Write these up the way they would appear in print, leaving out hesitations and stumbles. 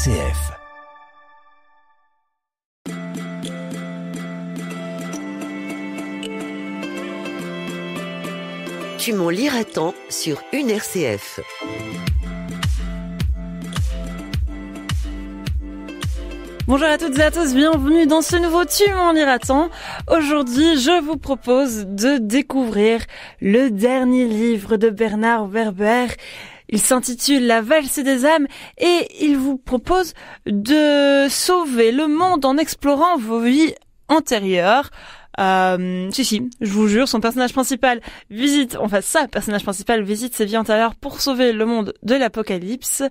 RCF. Tu m'en liras tant sur une RCF. Bonjour à toutes et à tous, bienvenue dans ce nouveau Tu m'en liras tant. Aujourd'hui, je vous propose de découvrir le dernier livre de Bernard Werber. Il s'intitule La valse des âmes et il vous propose de sauver le monde en explorant vos vies antérieures. Je vous jure, sa personnage principal visite ses vies antérieures pour sauver le monde de l'apocalypse.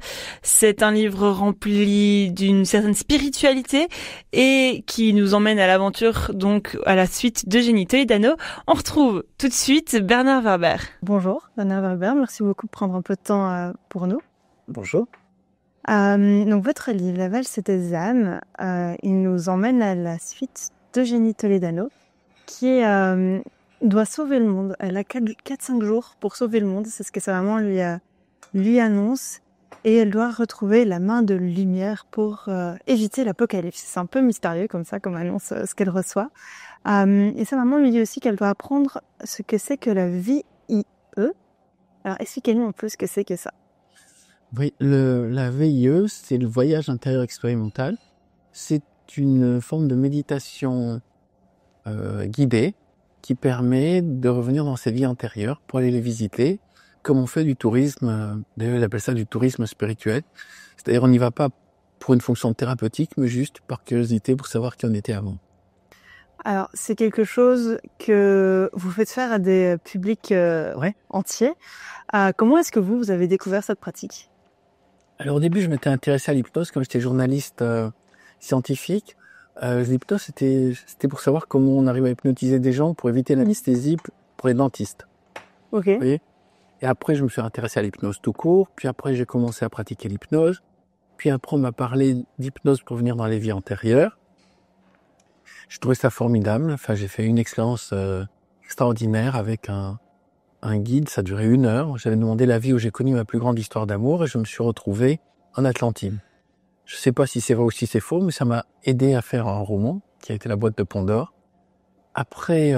C'est un livre rempli d'une certaine spiritualité et qui nous emmène à l'aventure, donc à la suite d'Eugénie Toledano. On retrouve tout de suite Bernard Werber. Bonjour Bernard Werber, merci beaucoup de prendre un peu de temps pour nous. Bonjour. Donc votre livre, La valse des âmes, il nous emmène à la suite d'Eugénie Toledano, qui doit sauver le monde. Elle a 4-5 jours pour sauver le monde, c'est ce que sa maman lui annonce, et elle doit retrouver la main de lumière pour éviter l'apocalypse. C'est un peu mystérieux comme ça, comme annonce ce qu'elle reçoit. Et sa maman lui dit aussi qu'elle doit apprendre ce que c'est que la VIE. Alors expliquez-nous un peu ce que c'est que ça. Oui, la VIE, c'est le voyage intérieur expérimental. C'est une forme de méditation guidée qui permet de revenir dans ses vies antérieures pour aller les visiter, comme on fait du tourisme. D'ailleurs, il appelle ça du tourisme spirituel. C'est-à-dire, on n'y va pas pour une fonction thérapeutique, mais juste par curiosité pour savoir qui on était avant. Alors, c'est quelque chose que vous faites faire à des publics entiers. Comment est-ce que vous avez découvert cette pratique ? Alors, au début, je m'étais intéressé à l'hypnose quand j'étais journaliste scientifique. L'hypnose, c'était pour savoir comment on arrive à hypnotiser des gens pour éviter l'anesthésie pour les dentistes. Ok. Vous voyez ? Et après, je me suis intéressé à l'hypnose tout court. Puis après, j'ai commencé à pratiquer l'hypnose. Puis après, on m'a parlé d'hypnose pour venir dans les vies antérieures. Je trouvais ça formidable. Enfin, j'ai fait une expérience extraordinaire avec un guide. Ça durait 1 heure. J'avais demandé la vie où j'ai connu ma plus grande histoire d'amour et je me suis retrouvé en Atlantide. Je sais pas si c'est vrai ou si c'est faux, mais ça m'a aidé à faire un roman qui a été La boîte de Pandore. Après,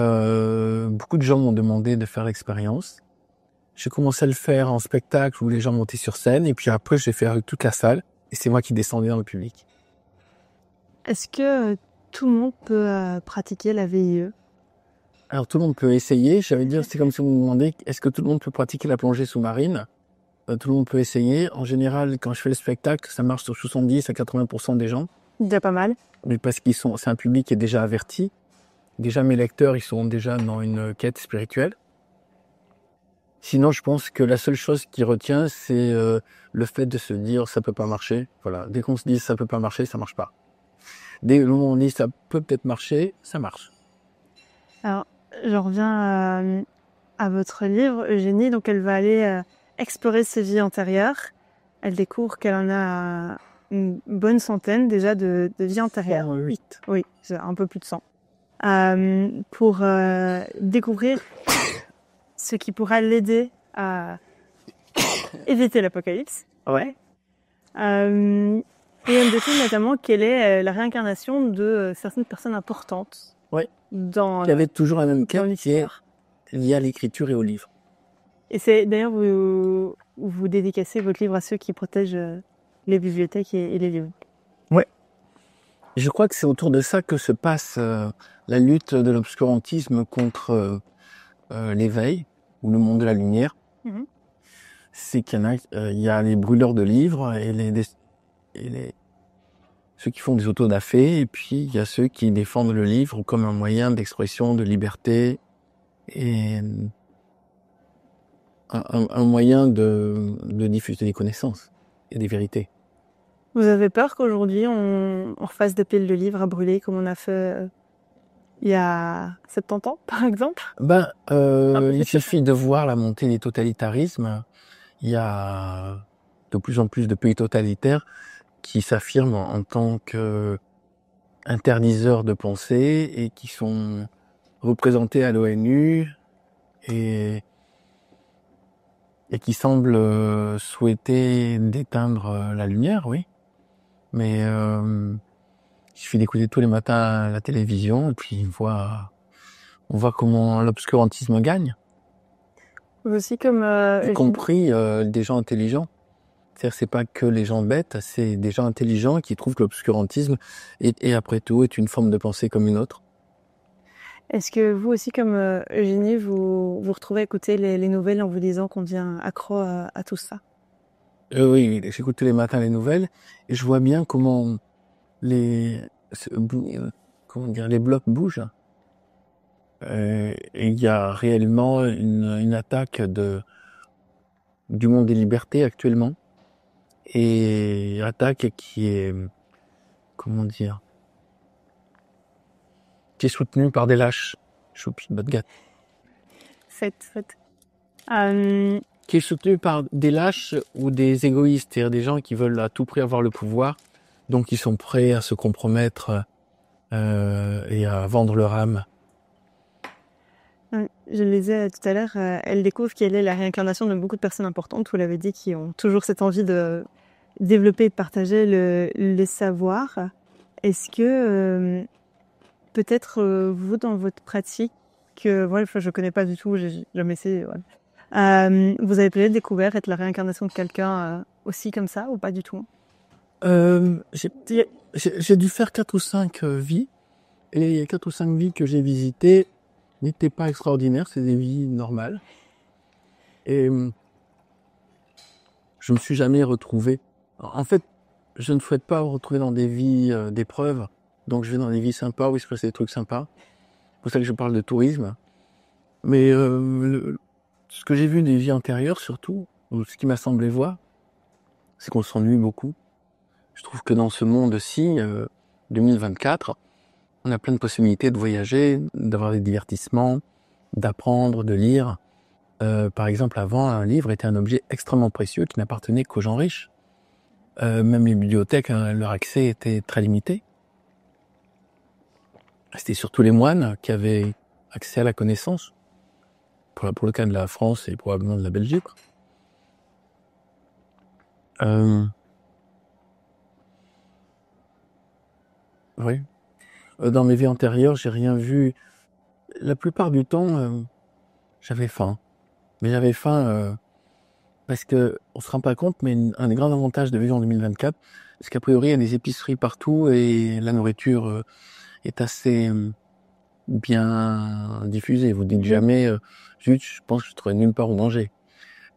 beaucoup de gens m'ont demandé de faire l'expérience. J'ai commencé à le faire en spectacle où les gens montaient sur scène et puis après, j'ai fait avec toute la salle et c'est moi qui descendais dans le public. Est-ce que tout le monde peut pratiquer la VIE ? Alors, tout le monde peut essayer. J'allais dire, c'est comme si vous me demandez, est-ce que tout le monde peut pratiquer la plongée sous-marine ? Tout le monde peut essayer. En général, quand je fais le spectacle, ça marche sur 70 à 80% des gens. Déjà pas mal. Mais parce c'est un public qui est déjà averti. Déjà, mes lecteurs, ils sont déjà dans une quête spirituelle. Sinon, je pense que la seule chose qui retient, c'est le fait de se dire, ça peut pas marcher. Voilà. Dès qu'on se dit, ça peut pas marcher, ça marche pas. Dès le moment où on dit, ça peut peut-être marcher, ça marche. Alors, je reviens à votre livre, Eugénie. Donc, elle va aller explorer ses vies antérieures. Elle découvre qu'elle en a une bonne centaine déjà de vies antérieures. 8. Oui, c'est un peu plus de 100. Pour découvrir ce qui pourra l'aider à éviter l'apocalypse. Ouais. Et elle découvre notamment qu'elle est la réincarnation de certaines personnes importantes. Ouais. Il y avait toujours la même quête qui est liée à l'écriture et au livre. Et c'est d'ailleurs vous dédicacez votre livre à ceux qui protègent les bibliothèques et les livres. Ouais. Je crois que c'est autour de ça que se passe la lutte de l'obscurantisme contre l'éveil ou le monde de la lumière. Mm-hmm. C'est qu'il y a les brûleurs de livres et ceux qui font des autodafés, et puis il y a ceux qui défendent le livre comme un moyen d'expression, de liberté et un moyen de diffuser des connaissances et des vérités. Vous avez peur qu'aujourd'hui on refasse des piles de livres à brûler comme on a fait il y a 70 ans, par exemple ? Il suffit de voir la montée des totalitarismes. Il y a de plus en plus de pays totalitaires qui s'affirment en tant qu'interdiseurs de pensée et qui sont représentés à l'ONU et qui semblent souhaiter d'éteindre la lumière, oui. Mais il suffit d'écouter tous les matins la télévision et puis on voit comment l'obscurantisme gagne, Vous aussi, comme y compris des gens intelligents. C'est-à-dire c'est pas que les gens bêtes, c'est des gens intelligents qui trouvent que l'obscurantisme est après tout est une forme de pensée comme une autre. est-ce que vous aussi, comme Eugénie, vous retrouvez à écouter les nouvelles en vous disant qu'on devient accro à tout ça? Oui, j'écoute tous les matins les nouvelles et je vois bien comment les les blocs bougent. Et il y a réellement une attaque du monde des libertés actuellement. Et attaque qui est, comment dire, qui est soutenue par des lâches. Choupi, bonne gâte. Faites. Qui est soutenue par des lâches ou des égoïstes, c'est-à-dire des gens qui veulent à tout prix avoir le pouvoir, donc ils sont prêts à se compromettre et à vendre leur âme. Je le disais tout à l'heure, elle découvre qu'elle est la réincarnation de beaucoup de personnes importantes, vous l'avez dit, qui ont toujours cette envie de développer et de partager le savoir. Est-ce que peut-être vous, dans votre pratique, je connais pas du tout, j'ai jamais essayé, voilà. Vous avez peut-être découvert être la réincarnation de quelqu'un aussi comme ça, ou pas du tout? J'ai dû faire 4 ou 5 vies, et les 4 ou 5 vies que j'ai visitées n'étaient pas extraordinaires, c'est des vies normales. Et je me suis jamais retrouvé. En fait, je ne souhaite pas me retrouver dans des vies d'épreuves, donc je vais dans des vies sympas où il se passe des trucs sympas. C'est pour ça que je parle de tourisme. Mais ce que j'ai vu des vies antérieures, surtout, ou ce qui m'a semblé voir, c'est qu'on s'ennuie beaucoup. Je trouve que dans ce monde-ci, 2024, on a plein de possibilités de voyager, d'avoir des divertissements, d'apprendre, de lire. Par exemple, avant, un livre était un objet extrêmement précieux qui n'appartenait qu'aux gens riches. Même les bibliothèques, leur accès était très limité. C'était surtout les moines qui avaient accès à la connaissance. Pour le cas de la France et probablement de la Belgique. Oui. Dans mes vies antérieures, j'ai rien vu. La plupart du temps, j'avais faim. Mais j'avais faim parce que on se rend pas compte, mais un des grands avantages de vivre en 2024, c'est qu'a priori, il y a des épiceries partout et la nourriture est assez bien diffusée. Vous dites jamais, zut, je pense que je trouvais nulle part où manger.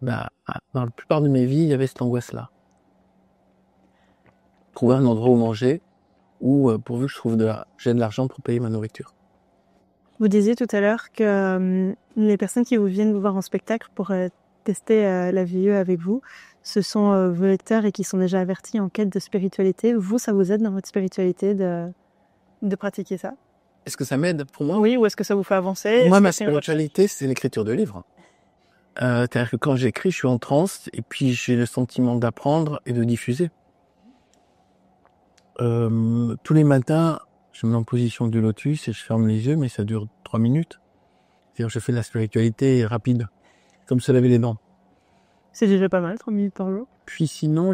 Bah, dans la plupart de mes vies, il y avait cette angoisse-là. Trouver un endroit où manger, ou pourvu que j'ai de l'argent pour payer ma nourriture. Vous disiez tout à l'heure que les personnes qui viennent vous voir en spectacle pour tester la VIE avec vous, ce sont vos lecteurs et qui sont déjà avertis en quête de spiritualité. Vous, ça vous aide dans votre spiritualité de pratiquer ça? Est-ce que ça m'aide pour moi? Oui, ou est-ce que ça vous fait avancer? Moi, ma spiritualité, c'est l'écriture de livres. C'est-à-dire que quand j'écris, je suis en transe et puis j'ai le sentiment d'apprendre et de diffuser. Tous les matins, je me mets en position du lotus et je ferme les yeux, mais ça dure 3 minutes. C'est-à-dire que je fais de la spiritualité rapide, comme se laver les dents. C'est déjà pas mal, 3 minutes par jour. Puis sinon,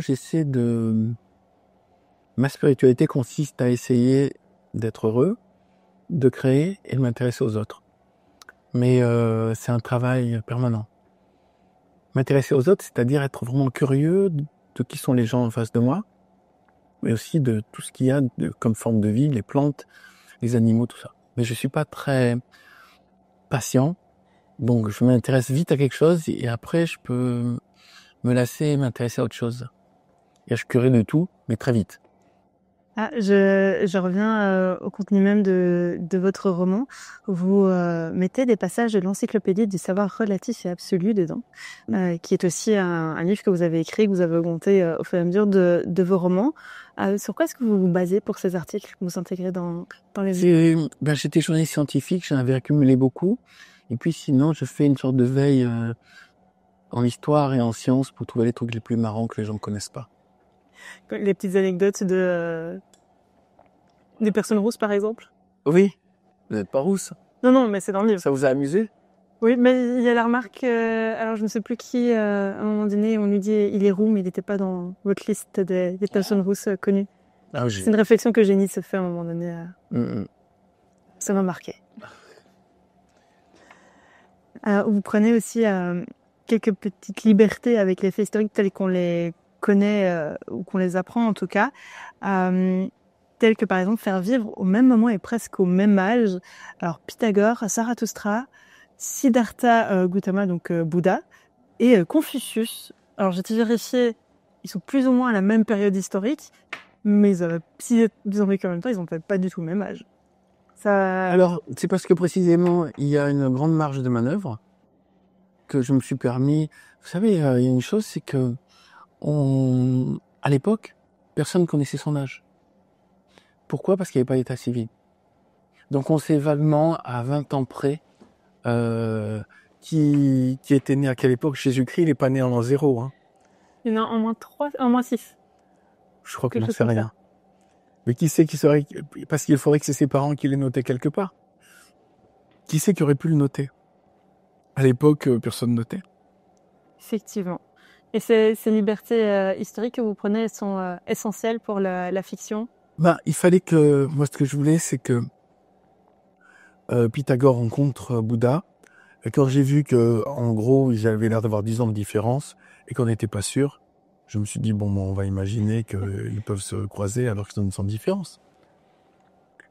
ma spiritualité consiste à essayer d'être heureux, de créer et de m'intéresser aux autres. Mais c'est un travail permanent. M'intéresser aux autres, c'est-à-dire être vraiment curieux de qui sont les gens en face de moi, mais aussi de tout ce qu'il y a comme forme de vie, les plantes, les animaux, tout ça. Mais je suis pas très patient, donc je m'intéresse vite à quelque chose et après je peux me lasser et m'intéresser à autre chose. Et je suis curieux de tout, mais très vite. Je reviens au contenu même de votre roman. Vous mettez des passages de l'encyclopédie du savoir relatif et absolu dedans, qui est aussi un livre que vous avez écrit, que vous avez augmenté au fur et à mesure de vos romans. Sur quoi est-ce que vous vous basez pour ces articles que vous intégrez dans les... J'étais journaliste scientifique, j'en avais accumulé beaucoup. Et puis sinon, je fais une sorte de veille en histoire et en sciences pour trouver les trucs les plus marrants que les gens ne connaissent pas. Les petites anecdotes des personnes rousses, par exemple? Oui, vous n'êtes pas rousse. Non, mais c'est dans le livre. Ça vous a amusé? Oui, mais il y a la remarque, alors je ne sais plus qui, à un moment donné, on lui dit il est roux, mais il n'était pas dans votre liste des personnes rousses connues. Ah, C'est une réflexion que Génie se fait à un moment donné. Ça m'a marqué. Vous prenez aussi quelques petites libertés avec les faits historiques tels qu'on les connaît ou qu'on les apprend en tout cas, tels que par exemple faire vivre au même moment et presque au même âge. Alors Pythagore, Zarathustra, Siddhartha Gautama, donc Bouddha, et Confucius. Alors j'ai été vérifier, ils sont plus ou moins à la même période historique, mais si ils ont vécu en même temps, ils n'ont peut-être pas du tout le même âge. Alors, c'est parce que précisément, il y a une grande marge de manœuvre que je me suis permis. Vous savez, il y a une chose, c'est que à l'époque, personne ne connaissait son âge. Pourquoi ? Parce qu'il n'y avait pas d'état civil. Donc on sait vaguement, à 20 ans près, qui était né à quelle époque. Jésus-Christ, il n'est pas né en l'an 0. Hein. Il y en a en moins 3, en moins 6. Je crois que j'en sais rien. Mais qui sait qui serait... Parce qu'il faudrait que c'est ses parents qui l'aient noté quelque part. Qui sait qui aurait pu le noter ? À l'époque, personne notait. Effectivement. Et ces libertés historiques que vous prenez sont essentielles pour la fiction ? Il fallait que... Moi, ce que je voulais, c'est que Pythagore rencontre Bouddha. Et quand j'ai vu que, en gros, ils avaient l'air d'avoir 10 ans de différence et qu'on n'était pas sûr, je me suis dit, on va imaginer qu'ils peuvent se croiser alors qu'ils ont une différence.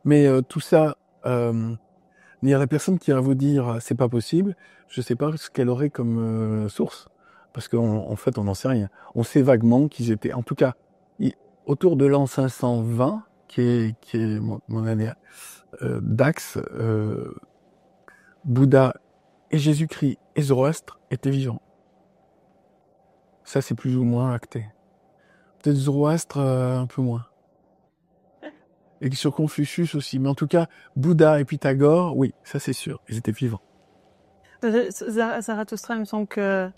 Mais tout ça, il y a la personne qui va vous dire, c'est pas possible, je sais pas ce qu'elle aurait comme source. Parce qu'en fait, on n'en sait rien. On sait vaguement qu'ils étaient, en tout cas, autour de l'an 520, qui est mon année d'Axe, Bouddha et Jésus-Christ et Zoroastre étaient vivants. Ça, c'est plus ou moins acté. Peut-être Zoroastre, un peu moins. Et sur Confucius aussi. Mais en tout cas, Bouddha et Pythagore, oui, ça c'est sûr. Ils étaient vivants. Zarathustra, il me semble qu'il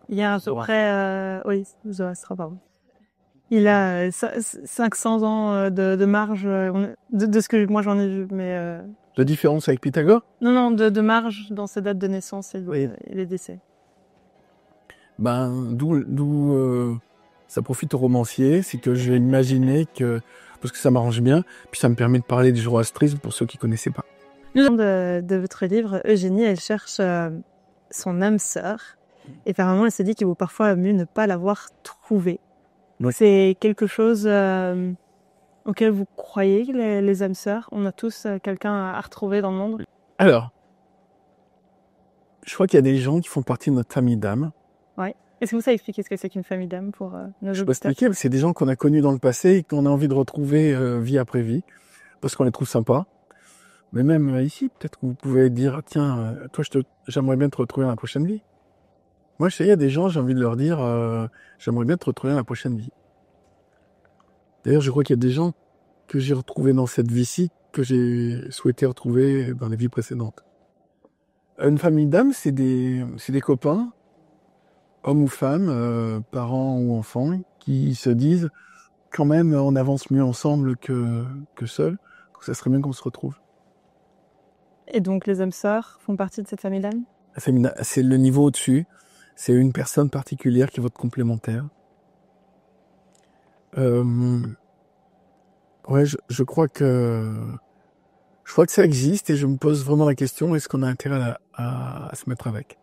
y a à peu près... oui, Zoroastre, pardon. Il a 500 ans de marge de ce que moi j'en ai vu. Mais de différence avec Pythagore ? Non, de marge dans ses dates de naissance et les décès. D'où ça profite aux romanciers, c'est que j'ai imaginé que, parce que ça m'arrange bien, puis ça me permet de parler du zoroastrisme pour ceux qui connaissaient pas. De votre livre, Eugénie, elle cherche son âme sœur, et apparemment elle s'est dit qu'il vaut parfois mieux ne pas l'avoir trouvée. Oui. C'est quelque chose auquel vous croyez, les âmes sœurs ? On a tous quelqu'un à retrouver dans le monde ? Alors, je crois qu'il y a des gens qui font partie de notre famille d'âmes. Ouais. Est-ce que vous savez expliquer ce que c'est qu'une famille d'âmes pour nos auditeurs ? Je peux expliquer, c'est des gens qu'on a connus dans le passé et qu'on a envie de retrouver vie après vie, parce qu'on les trouve sympas. Mais même ici, peut-être que vous pouvez dire, tiens, toi, j'aimerais bien te retrouver dans la prochaine vie. Moi, je sais, il y a des gens, j'ai envie de leur dire, j'aimerais bien te retrouver dans la prochaine vie. D'ailleurs, je crois qu'il y a des gens que j'ai retrouvés dans cette vie-ci, que j'ai souhaité retrouver dans les vies précédentes. Une famille d'âmes, c'est des copains, hommes ou femmes, parents ou enfants, qui se disent, quand même, on avance mieux ensemble que seuls, donc ça serait bien qu'on se retrouve. Et donc, les âmes sœurs font partie de cette famille d'âmes ? C'est le niveau au-dessus. C'est une personne particulière qui est votre complémentaire. Ouais, je crois que ça existe et je me pose vraiment la question, est-ce qu'on a intérêt à se mettre avec ?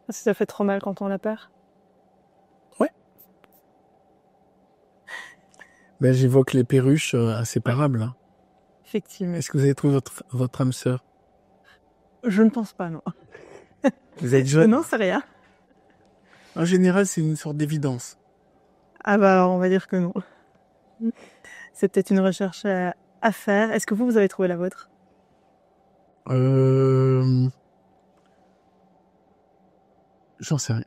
Parce que ça fait trop mal quand on la perd ? Ouais. J'évoque les perruches inséparables. Hein. Effectivement. Est-ce que vous avez trouvé votre âme sœur ? Je ne pense pas, non. Vous êtes jeune ? Non, c'est rien. En général, c'est une sorte d'évidence. Ah alors on va dire que non. C'est peut-être une recherche à faire. Est-ce que vous avez trouvé la vôtre ? J'en sais rien.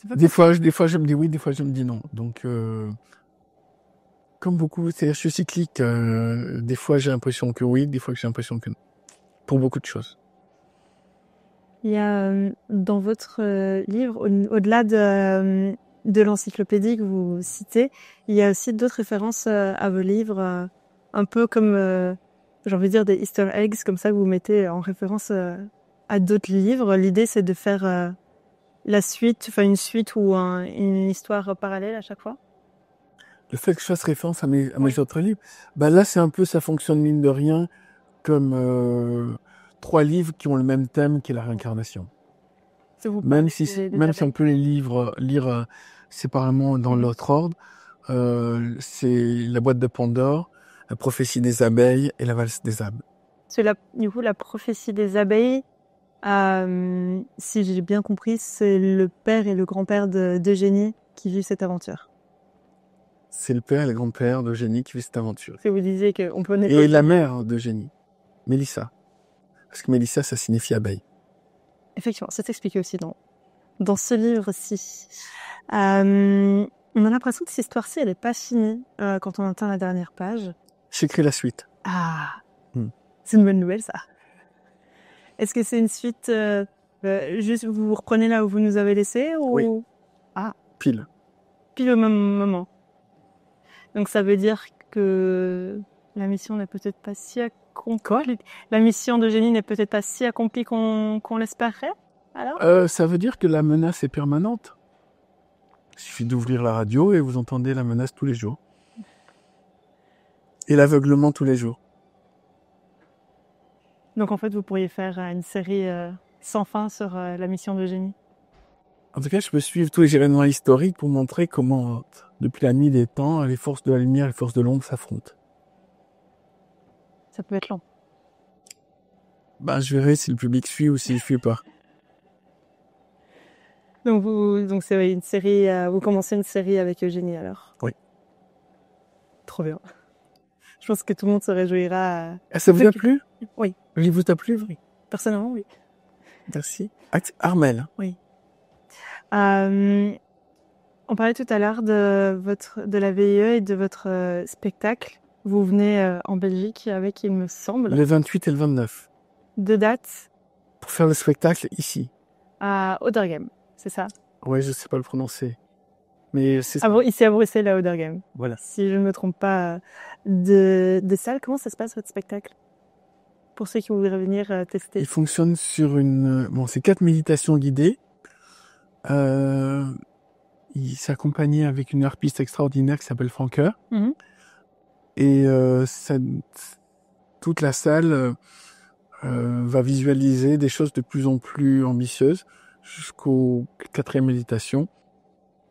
Des fois, je me dis oui, des fois, je me dis non. Donc, comme beaucoup, c'est-à-dire, je suis cyclique. Des fois, j'ai l'impression que oui, des fois, j'ai l'impression que non. Pour beaucoup de choses. Il y a dans votre livre, au-delà de l'encyclopédie que vous citez, il y a aussi d'autres références à vos livres, un peu comme, j'ai envie de dire, des Easter eggs, comme ça que vous mettez en référence à d'autres livres. L'idée, c'est de faire la suite, enfin une suite ou une histoire parallèle à chaque fois ? Le fait que je fasse référence à mes autres livres, bah là, c'est un peu, ça fonctionne mine de rien comme 3 livres qui ont le même thème qui est la réincarnation. Même si on peut les lire séparément dans l'autre ordre, c'est la boîte de Pandore, la prophétie des abeilles et la valse des âmes. Du coup, la prophétie des abeilles, si j'ai bien compris, c'est le père et le grand-père d'Eugénie qui vivent cette aventure. C'est le père et le grand-père d'Eugénie qui vit cette aventure. Si vous disiez qu'on peut... Et la mère d'Eugénie, Mélissa. Parce que Mélissa, ça signifie abeille. Effectivement, c'est expliqué aussi dans ce livre-ci. On a l'impression que cette histoire-ci, elle n'est pas finie quand on atteint la dernière page. J'écris la suite. Ah, c'est une bonne nouvelle, ça. Est-ce que c'est une suite juste vous reprenez là où vous nous avez laissé ou... Oui. Ah. Pile au même moment. Donc ça veut dire que la mission n'est peut-être pas si accomplie. La mission d'Eugénie n'est peut-être pas si accomplie qu'on l'espérait, alors ça veut dire que la menace est permanente. Il suffit d'ouvrir la radio et vous entendez la menace tous les jours. Et l'aveuglement tous les jours. Donc en fait, vous pourriez faire une série sans fin sur la mission d'Eugénie. En tout cas, je peux suivre tous les événements historiques pour montrer comment, depuis la nuit des temps, les forces de la lumière et les forces de l'ombre s'affrontent. Ça peut être long. Ben, je verrai si le public suit ou s'il suit pas. Donc c'est une série. Vous commencez une série avec Eugénie alors. Oui. Trop bien. Je pense que tout le monde se réjouira. Ça vous a plu? Oui. Le livre vous a plu? Oui. Personnellement, oui. Merci. Armel. Oui. On parlait tout à l'heure de la VIE et de votre spectacle. Vous venez en Belgique avec, il me semble. Le 28 et le 29. 2 dates. Pour faire le spectacle ici. À Oderghem, c'est ça? Ouais, je sais pas le prononcer. Mais c'est ici à Bruxelles, à Oderghem. Voilà. Si je ne me trompe pas. De salle, comment ça se passe votre spectacle? Pour ceux qui voudraient venir tester. Il fonctionne sur c'est 4 méditations guidées. Il s'accompagnait avec une harpiste extraordinaire qui s'appelle Franker. Mm-hmm. Et toute la salle va visualiser des choses de plus en plus ambitieuses jusqu'aux 4e méditation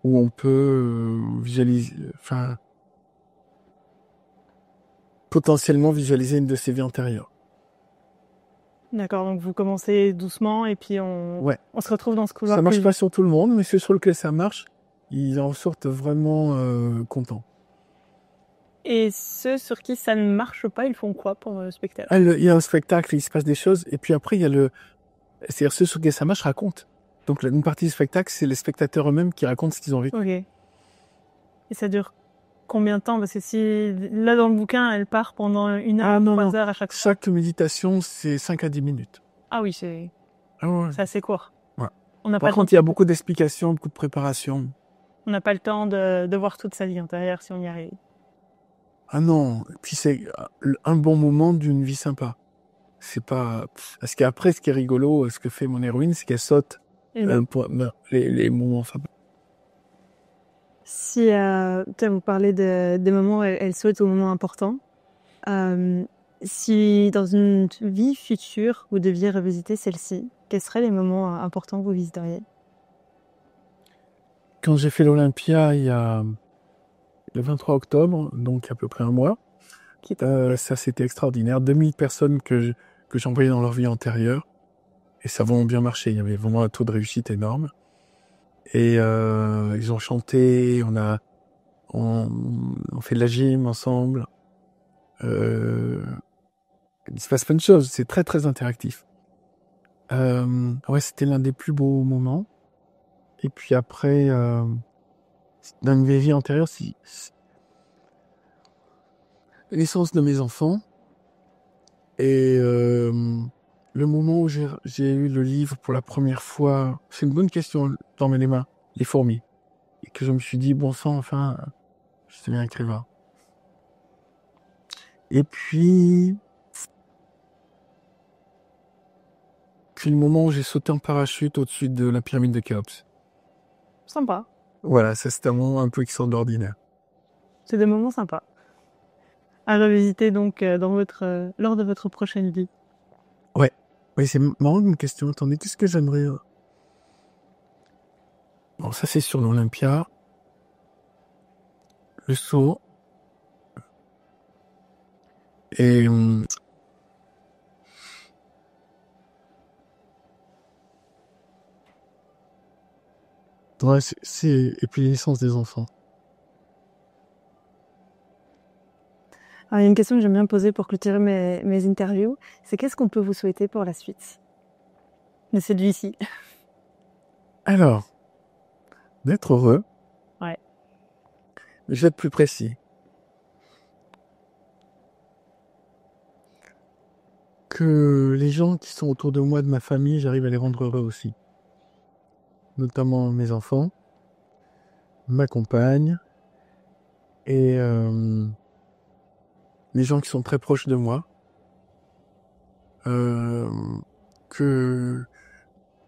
où on peut potentiellement visualiser une de ses vies antérieures. D'accord, donc vous commencez doucement et puis on se retrouve dans ce couloir. Ça marche pas sur tout le monde, mais ceux sur lesquels ça marche, ils en sortent vraiment contents. Et ceux sur qui ça ne marche pas, ils font quoi pendant le spectacle? Il y a un spectacle, il se passe des choses, et puis après il y a c'est-à-dire ceux sur qui ça marche racontent. Donc une partie du spectacle, c'est les spectateurs eux-mêmes qui racontent ce qu'ils ont vécu. Ok. Et ça dure combien de temps? Parce que si là dans le bouquin, elle part pendant 1 heure, 3 heures à chaque fois. Chaque méditation, c'est 5 à 10 minutes. Ah oui, c'est assez court. Ouais. Par contre, il y a beaucoup d'explications, beaucoup de préparation. On n'a pas le temps de voir toute sa vie intérieure si on y arrive. Ah non, puis c'est un bon moment d'une vie sympa. C'est pas... Parce qu'après, ce qui est rigolo, ce que fait mon héroïne, c'est qu'elle saute les moments sympas. Si vous parlez des moments où elle saute aux moments importants, si dans une vie future vous deviez revisiter celle-ci, quels seraient les moments importants que vous visiteriez? Quand j'ai fait l'Olympia, il y a le 23 octobre, donc à peu près un mois, ça c'était extraordinaire. 2000 personnes que j'ai envoyées dans leur vie antérieure, et ça a vraiment bien marché. Il y avait vraiment un taux de réussite énorme. Et ils ont chanté, on fait de la gym ensemble. Il se passe plein de choses, c'est très très interactif. C'était l'un des plus beaux moments. Et puis après, dans une vie antérieure, la naissance de mes enfants et le moment où j'ai eu le livre pour la première fois, c'est une bonne question dans mes mains, les fourmis. Et que je me suis dit, bon sang, enfin, je deviens écrivain. Et puis le moment où j'ai sauté en parachute au-dessus de la pyramide de Khéops. Sympa. Voilà, ça c'était un moment un peu extraordinaire. C'est des moments sympas à revisiter donc lors de votre prochaine vie. Oui, c'est marrant une question. Attendez, qu'est-ce que j'aimerais... Bon, ça c'est sur l'Olympia. Le saut. Et... ouais, et puis les naissances des enfants. Alors, il y a une question que j'aime bien poser pour clôturer mes interviews, c'est qu'est-ce qu'on peut vous souhaiter pour la suite de cette vie-ci? Alors, d'être heureux. Ouais. Mais je vais être plus précis. Que les gens qui sont autour de moi, de ma famille, j'arrive à les rendre heureux aussi. Notamment mes enfants, ma compagne et les gens qui sont très proches de moi. Que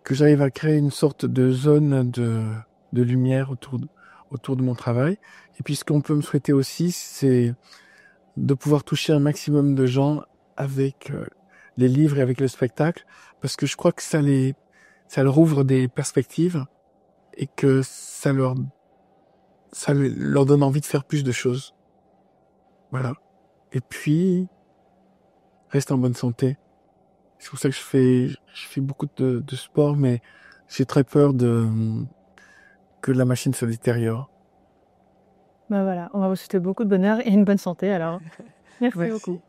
j'arrive à créer une sorte de zone de lumière autour de mon travail. Et puis ce qu'on peut me souhaiter aussi, c'est de pouvoir toucher un maximum de gens avec les livres et avec le spectacle, parce que je crois que ça leur ouvre des perspectives et que ça leur donne envie de faire plus de choses. Voilà. Et puis, reste en bonne santé. C'est pour ça que je fais beaucoup de sport, mais j'ai très peur que la machine se détériore. Bah voilà, on va vous souhaiter beaucoup de bonheur et une bonne santé alors. Merci beaucoup.